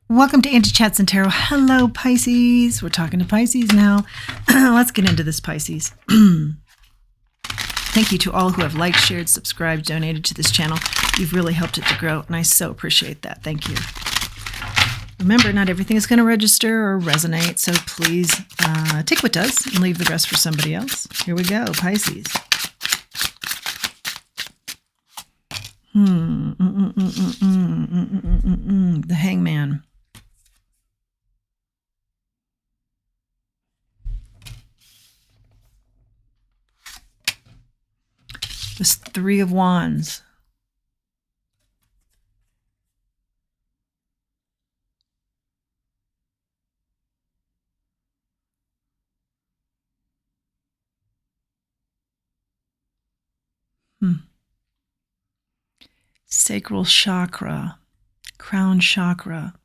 Welcome to Angie Chats and Tarot. Hello, Pisces. We're talking to Pisces now. Let's get into this, Pisces. Thank you to all who have liked, shared, subscribed, donated to this channel. You've really helped it to grow, and I so appreciate that. Thank you. Remember, not everything is going to register or resonate, so please take what does and leave the rest for somebody else. Here we go, Pisces. The Hangman. This Three of Wands. Sacral chakra, crown chakra.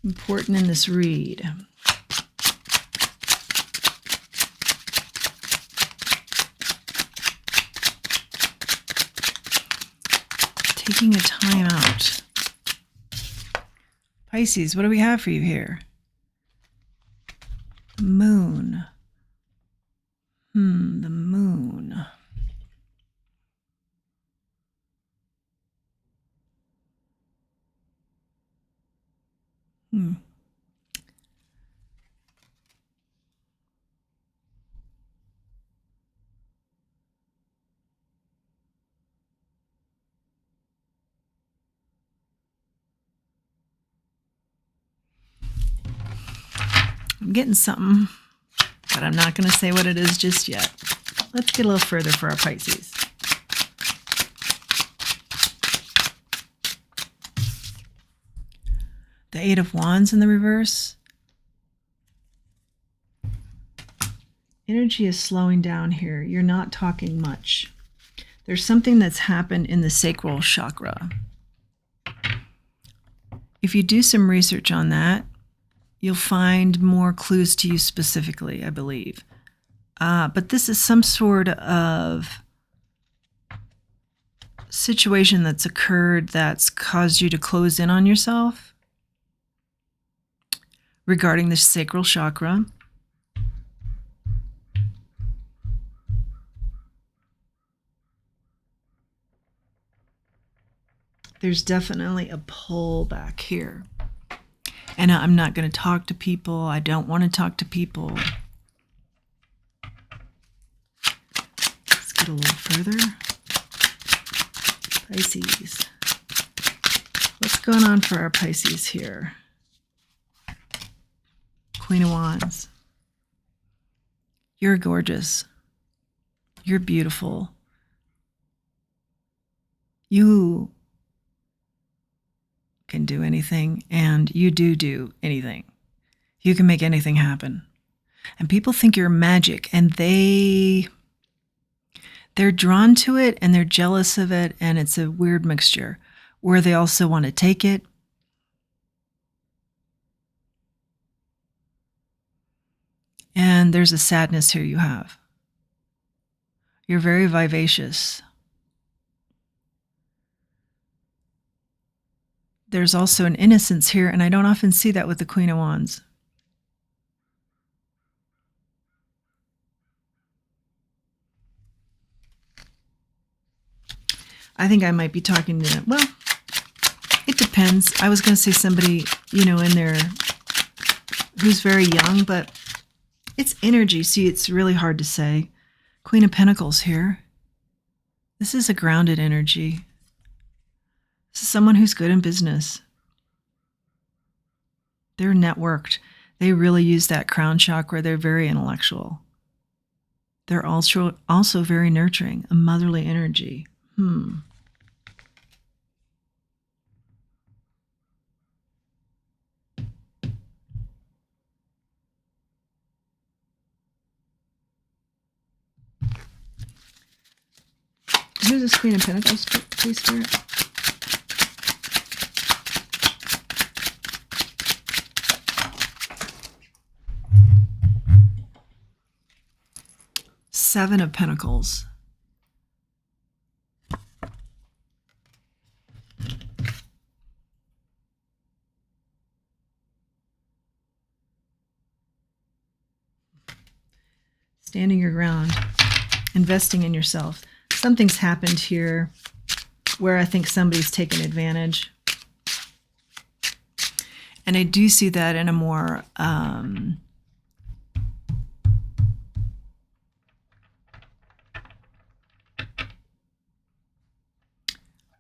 Important in this read. Taking a time out. Pisces, what do we have for you here? Moon. The moon. I'm getting something, but I'm not going to say what it is just yet. Let's get a little further for our Pisces. The Eight of Wands in the reverse. Energy is slowing down here. You're not talking much. There's something that's happened in the sacral chakra. If you do some research on that, you'll find more clues to you specifically, I believe. But this is some sort of situation that's occurred that's caused you to close in on yourself regarding the sacral chakra. There's definitely a pull back here. And I'm not going to talk to people. I don't want to talk to people. Let's get a little further. Pisces. What's going on for our Pisces here? Queen of Wands. You're gorgeous. You're beautiful. You can do anything, and you do anything. You can make anything happen. And people think you're magic, and they're drawn to it, and they're jealous of it, and it's a weird mixture where they also want to take it. And there's a sadness here you have. You're very vivacious. There's also an innocence here, and I don't often see that with the Queen of Wands. I think I might be talking to, well, it depends. I was going to say somebody, in there who's very young, but it's energy. See, it's really hard to say. Queen of Pentacles here. This is a grounded energy. This is someone who's good in business. They're networked. They really use that crown chakra. They're very intellectual. They're also very nurturing, a motherly energy. Who's this Queen of Pentacles, please, Spirit? Seven of Pentacles. standing your ground, investing in yourself. Something's happened here where I think somebody's taken advantage. And I do see that in a more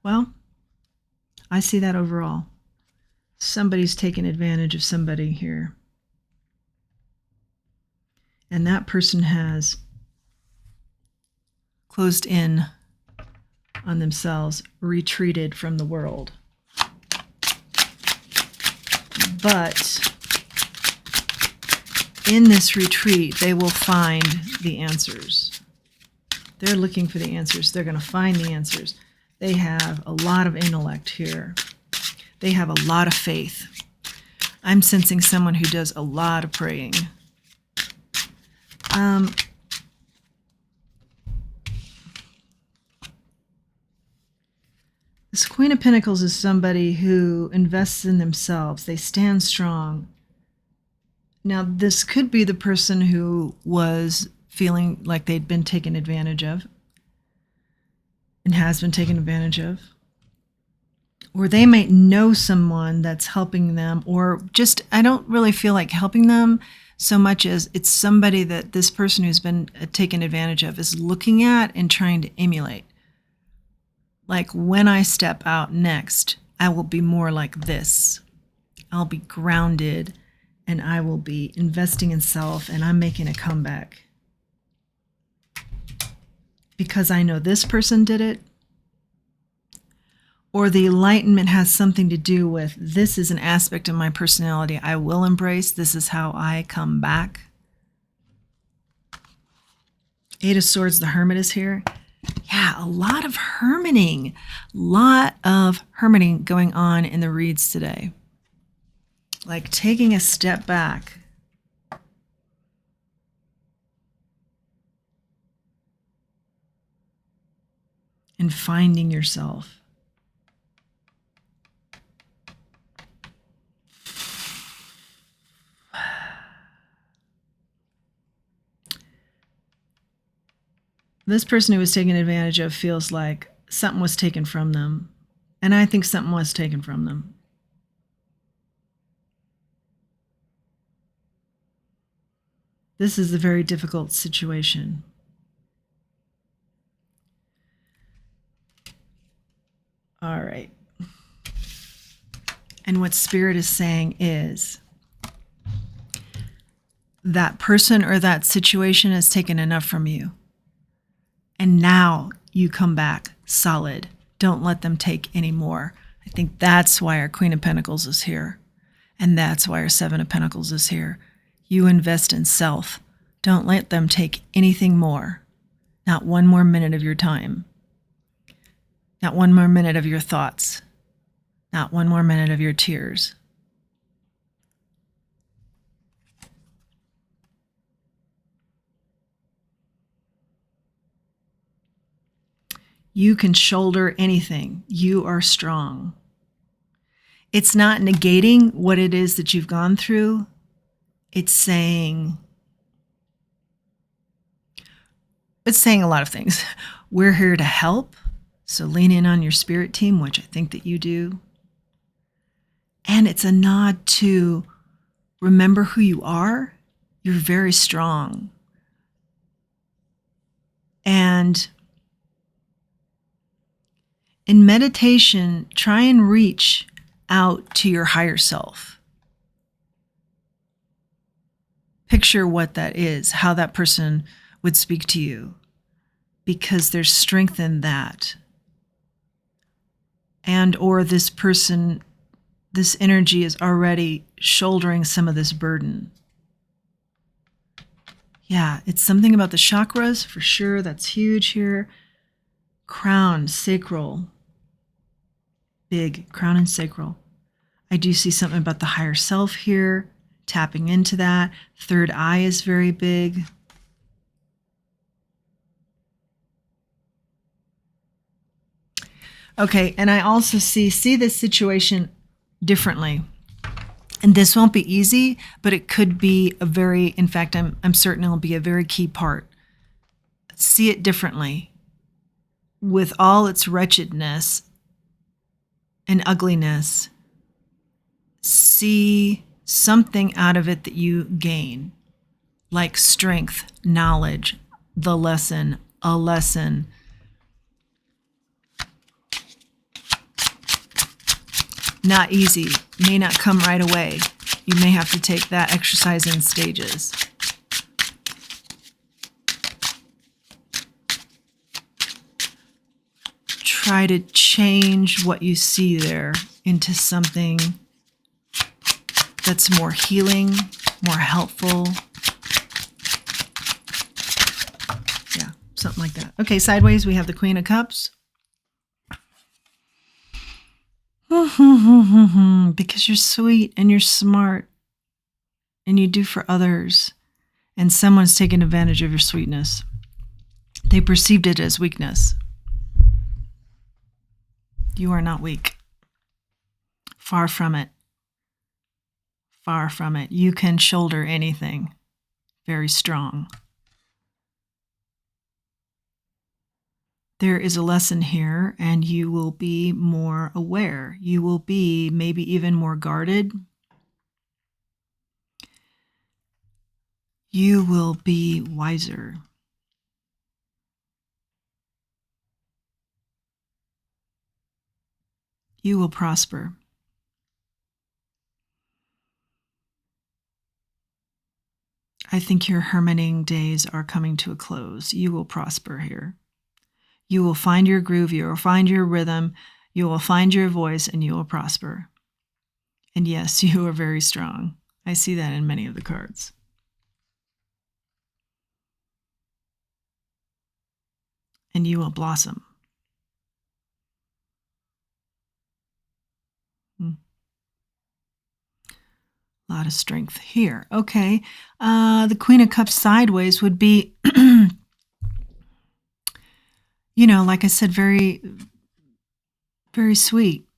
well, I see that overall. Somebody's taken advantage of somebody here. And that person has closed in on themselves, retreated from the world. But in this retreat, they will find the answers. They're looking for the answers. They're going to find the answers. They have a lot of intellect here. They have a lot of faith. I'm sensing someone who does a lot of praying. This Queen of Pentacles is somebody who invests in themselves. They stand strong. Now, this could be the person who was feeling like they'd been taken advantage of and has been taken advantage of. Or they might know someone that's helping them, or just, I don't really feel like helping them so much as it's somebody that this person who's been taken advantage of is looking at and trying to emulate. Like, when I step out next, I will be more like this. I'll be grounded, and I will be investing in self, and I'm making a comeback. Because I know this person did it. Or the enlightenment has something to do with, this is an aspect of my personality I will embrace. This is how I come back. Eight of Swords, the Hermit is here. Yeah, a lot of hermiting. Lot of hermiting going on in the reads today. Like taking a step back. And finding yourself. This person who was taken advantage of feels like something was taken from them. And I think something was taken from them. This is a very difficult situation. All right. And what Spirit is saying is that person or that situation has taken enough from you. And now you come back solid. Don't let them take any more. I think that's why our Queen of Pentacles is here. And that's why our Seven of Pentacles is here. You invest in self. Don't let them take anything more. Not one more minute of your time. Not one more minute of your thoughts. Not one more minute of your tears. You can shoulder anything. You are strong. It's not negating what it is that you've gone through. It's saying a lot of things. We're here to help. So lean in on your spirit team, which I think that you do. And it's a nod to remember who you are. You're very strong. And in meditation, try and reach out to your higher self. Picture what that is, how that person would speak to you, because there's strength in that. And or this person, this energy is already shouldering some of this burden. Yeah, it's something about the chakras, for sure. That's huge here. Crown, sacral. Big, crown and sacral. I do see something about the higher self here, tapping into that. Third eye is very big. Okay, and I also see this situation differently. And this won't be easy, but it could be a very, in fact, I'm certain it'll be a very key part see it differently. With all its wretchedness and ugliness, see something out of it that you gain, like strength, knowledge, the lesson, a lesson. Not easy, may not come right away. You may have to take that exercise in stages. Try to change what you see there into something that's more healing, more helpful. Yeah, something like that. Okay, sideways, we have the Queen of Cups. Because you're sweet and you're smart and you do for others, and someone's taken advantage of your sweetness. They perceived it as weakness. You are not weak. Far from it. Far from it. You can shoulder anything. Very strong. There is a lesson here, and you will be more aware. You will be maybe even more guarded. You will be wiser. You will prosper. I think your hermiting days are coming to a close. You will prosper here. You will find your groove. You will find your rhythm. You will find your voice, and you will prosper. And yes, you are very strong. I see that in many of the cards. And you will blossom. A lot of strength here. Okay. The Queen of Cups sideways would be, like I said, very, very sweet.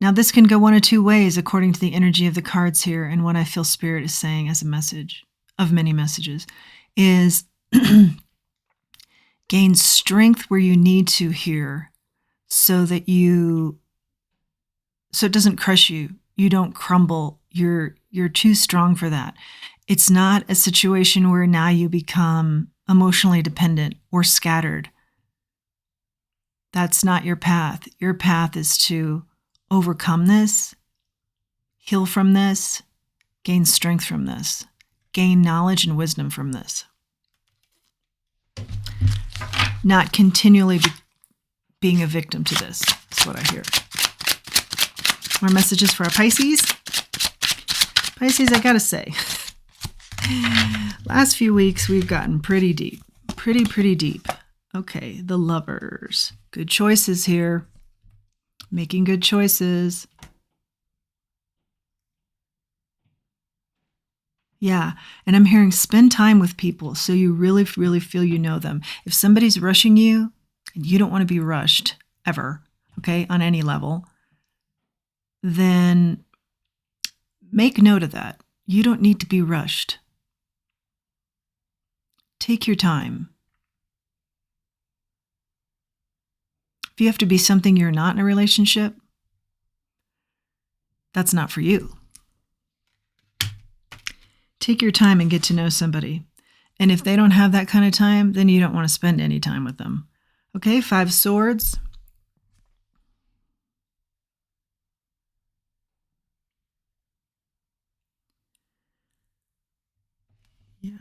Now, this can go one of two ways according to the energy of the cards here, and what I feel Spirit is saying as a message of many messages is gain strength where you need to here so it doesn't crush you. You don't crumble. You're too strong for that. It's not a situation where now you become emotionally dependent or scattered. That's not your path. Your path is to overcome this, heal from this, gain strength from this, gain knowledge and wisdom from this. Not continually being a victim to this. That's what I hear. More messages for our Pisces. Pisces, I gotta say, last few weeks we've gotten pretty deep. Pretty deep. Okay, the Lovers. Good choices here. Making good choices. Yeah, and I'm hearing spend time with people so you really, really feel you know them. If somebody's rushing you, and you don't want to be rushed ever, okay, on any level, then make note of that. You don't need to be rushed. Take your time. If you have to be something you're not in a relationship, that's not for you. Take your time and get to know somebody. And if they don't have that kind of time, then you don't want to spend any time with them. Okay, 5 Swords. Yeah.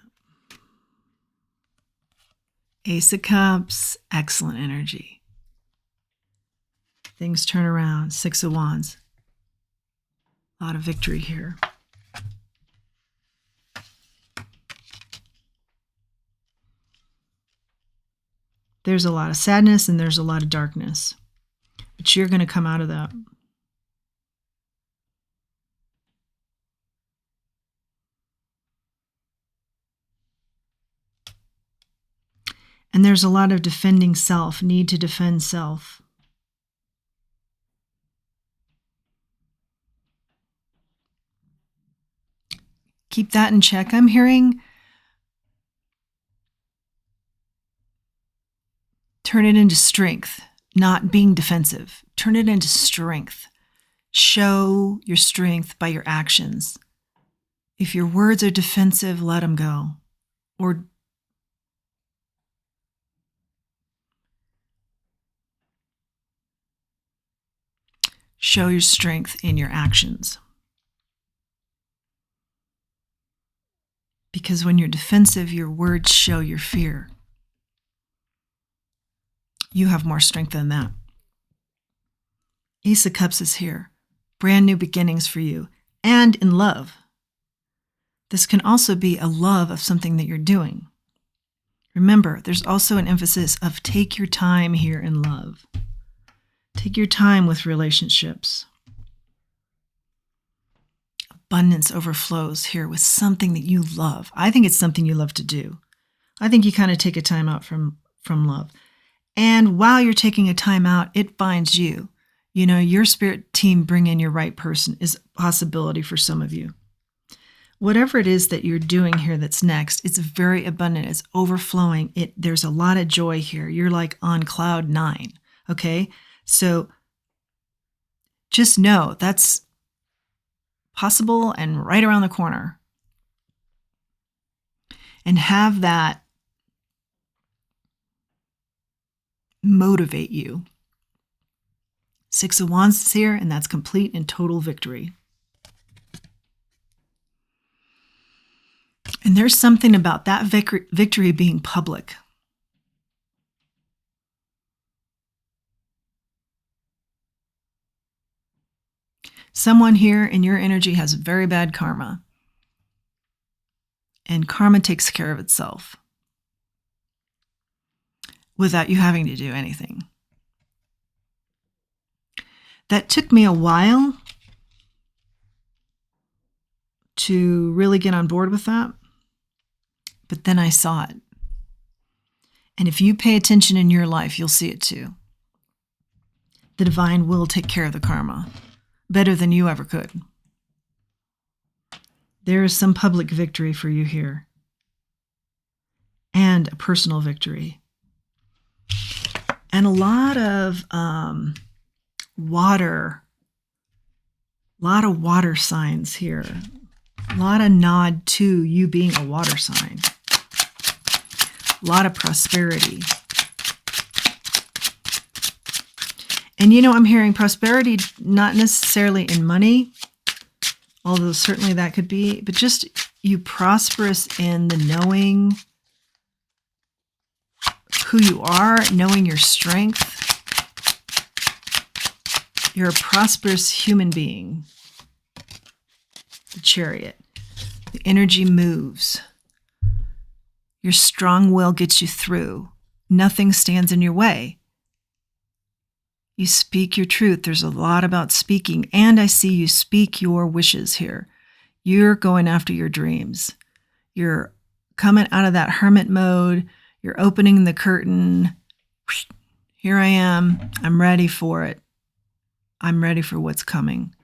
Ace of Cups, excellent energy. Things turn around. 6 of Wands. A lot of victory here. There's a lot of sadness and there's a lot of darkness. But you're going to come out of that. And there's a lot of defending self, need to defend self. Keep that in check. I'm hearing Turn it into strength, not being defensive. Turn it into strength. Show your strength by your actions. If your words are defensive, let them go. Or show your strength in your actions. Because when you're defensive, your words show your fear. You have more strength than that. Ace of Cups is here. Brand new beginnings for you. And in love. This can also be a love of something that you're doing. Remember, there's also an emphasis of take your time here in love. Take your time with relationships. Abundance overflows here with something that you love. I think it's something you love to do. I think you kind of take a time out from love. And while you're taking a time out, it finds you. You know, your spirit team bring in your right person is a possibility for some of you. Whatever it is that you're doing here that's next, it's very abundant. It's overflowing. There's a lot of joy here. You're like on cloud 9, okay? So just know that's possible and right around the corner. And have that motivate you. 6 of Wands is here, and that's complete and total victory. And there's something about that victory being public. Someone here in your energy has very bad karma. And karma takes care of itself without you having to do anything. That took me a while to really get on board with that. But then I saw it. And if you pay attention in your life, you'll see it too. The divine will take care of the karma better than you ever could. There is some public victory for you here. And a personal victory. And a lot of water signs here. A lot of nod to you being a water sign. A lot of prosperity. And you know, I'm hearing prosperity not necessarily in money, although certainly that could be, but just you prosperous in the knowing who you are, knowing your strength. You're a prosperous human being. The Chariot. The energy moves. Your strong will gets you through. Nothing stands in your way. You speak your truth. There's a lot about speaking. And I see you speak your wishes here. You're going after your dreams. You're coming out of that hermit mode. You're opening the curtain. Here I am. I'm ready for it. I'm ready for what's coming.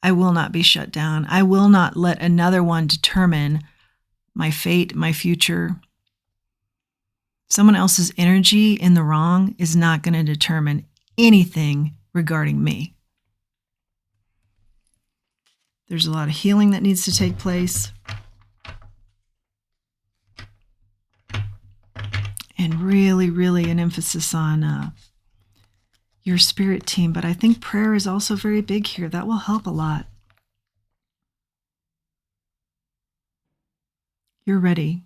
I will not be shut down. I will not let another one determine my fate, my future. Someone else's energy in the wrong is not going to determine anything regarding me. There's a lot of healing that needs to take place. And really, really an emphasis on your spirit team. But I think prayer is also very big here. That will help a lot. You're ready.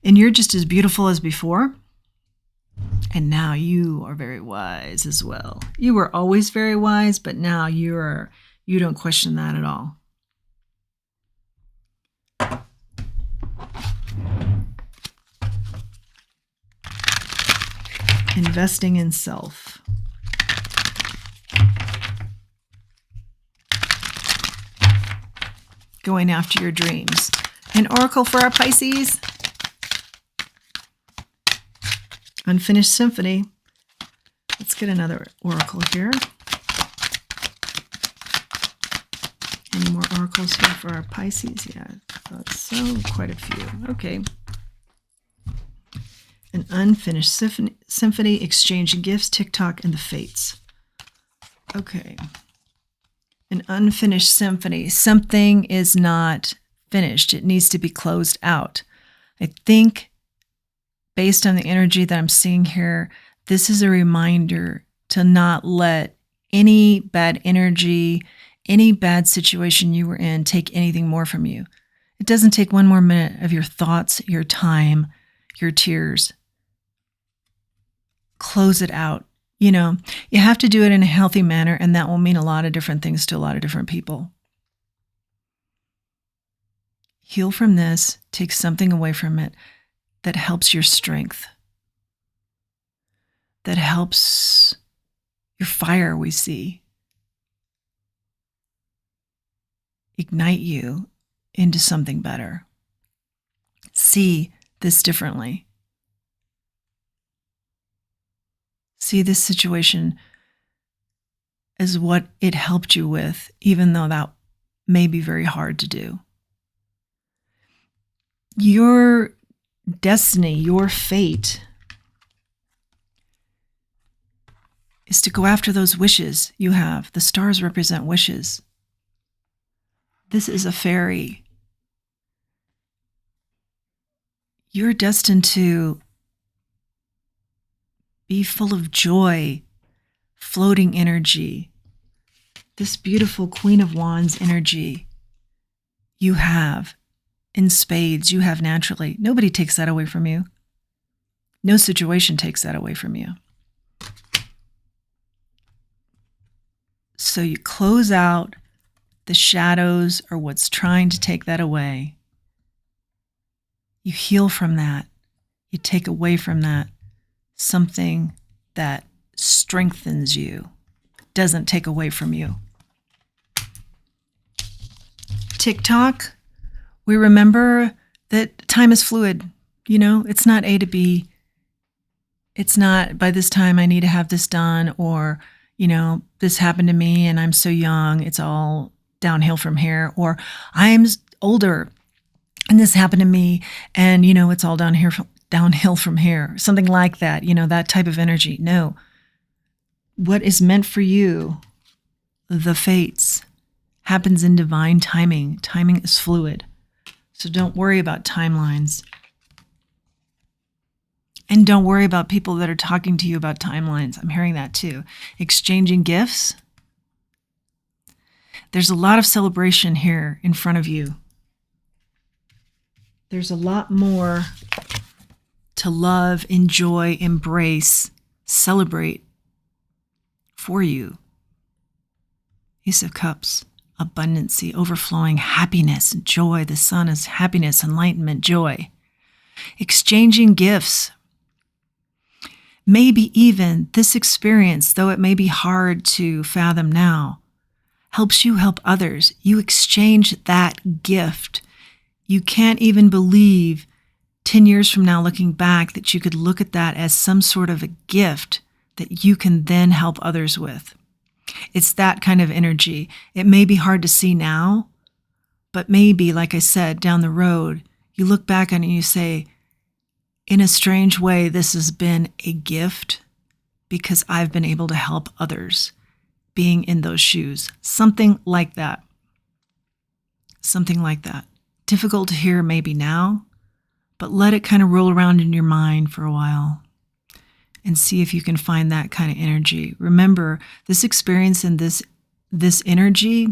And you're just as beautiful as before. And now you are very wise as well. You were always very wise, but now you don't question that at all. Investing in self. Going after your dreams. An oracle for our Pisces. Unfinished symphony. Let's get another oracle here. Any more oracles here for our Pisces? Yeah, I thought so. Quite a few. Okay. An unfinished symphony, exchanging gifts, TikTok, and the fates. Okay. An unfinished symphony. Something is not finished. It needs to be closed out. I think based on the energy that I'm seeing here, this is a reminder to not let any bad energy, any bad situation you were in take anything more from you. It doesn't take one more minute of your thoughts, your time, your tears. Close it out. You know, you have to do it in a healthy manner, and that will mean a lot of different things to a lot of different people. Heal from this, take something away from it that helps your strength, that helps your fire, we see, ignite you into something better. See this differently. See this situation as what it helped you with, even though that may be very hard to do. Your destiny, your fate, is to go after those wishes you have. The stars represent wishes. This is a fairy. You're destined to be full of joy, floating energy. This beautiful Queen of Wands energy you have in spades, you have naturally. Nobody takes that away from you. No situation takes that away from you. So you close out the shadows or what's trying to take that away. You heal from that. You take away from that something that strengthens you, doesn't take away from you. TikTok, we remember that time is fluid. You know, it's not A to B. It's not by this time I need to have this done, or, you know, this happened to me and I'm so young, it's all downhill from here, or I'm older and this happened to me and, you know, it's all downhill from here. Something like that, you know, that type of energy. No. What is meant for you, the fates, happens in divine timing. Timing is fluid. So don't worry about timelines. And don't worry about people that are talking to you about timelines. I'm hearing that too. Exchanging gifts. There's a lot of celebration here in front of you. There's a lot more to love, enjoy, embrace, celebrate for you. Ace of Cups, abundancy, overflowing happiness, joy. The sun is happiness, enlightenment, joy. Exchanging gifts. Maybe even this experience, though it may be hard to fathom now, helps you help others. You exchange that gift. You can't even believe 10 years from now, looking back, that you could look at that as some sort of a gift that you can then help others with. It's that kind of energy. It may be hard to see now, but maybe, like I said, down the road, you look back on it and you say, in a strange way, this has been a gift because I've been able to help others being in those shoes. Something like that. Something like that. Difficult to hear maybe now, but let it kind of roll around in your mind for a while and see if you can find that kind of energy. Remember, this experience and this energy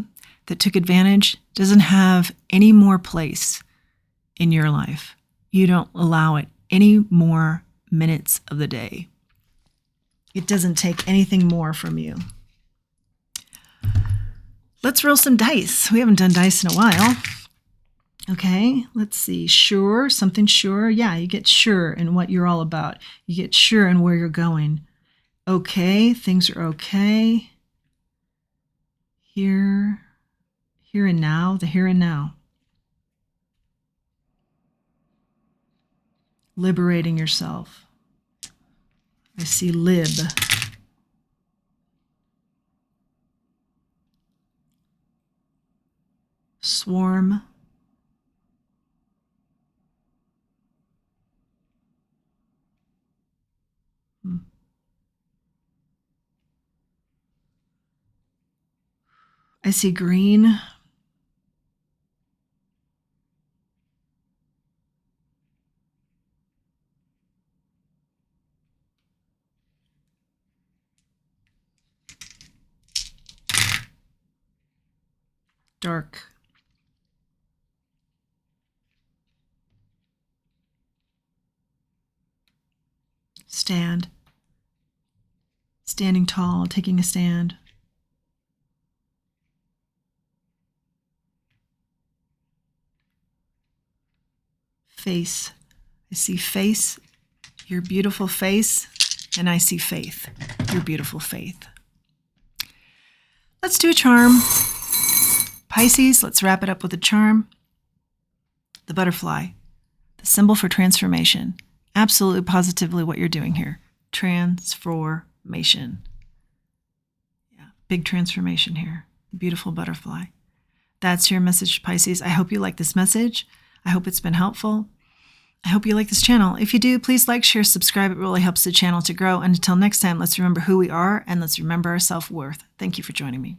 that took advantage doesn't have any more place in your life. You don't allow it any more minutes of the day. It doesn't take anything more from you. Let's roll some dice. We haven't done dice in a while. Okay, let's see. Sure, something sure. Yeah, you get sure in what you're all about. You get sure in where you're going. Okay, things are okay. Here and now, the here and now. Liberating yourself. I see lib. Swarm. I see green. Dark. Stand. Standing tall, taking a stand. Face. I see face, your beautiful face, and I see faith, your beautiful faith. Let's do a charm. Pisces, let's wrap it up with a charm. The butterfly, the symbol for transformation. Absolutely, positively what you're doing here. Transformation. Yeah, big transformation here. Beautiful butterfly. That's your message, Pisces. I hope you like this message. I hope it's been helpful. I hope you like this channel. If you do, please like, share, subscribe. It really helps the channel to grow. And until next time, let's remember who we are and let's remember our self-worth. Thank you for joining me.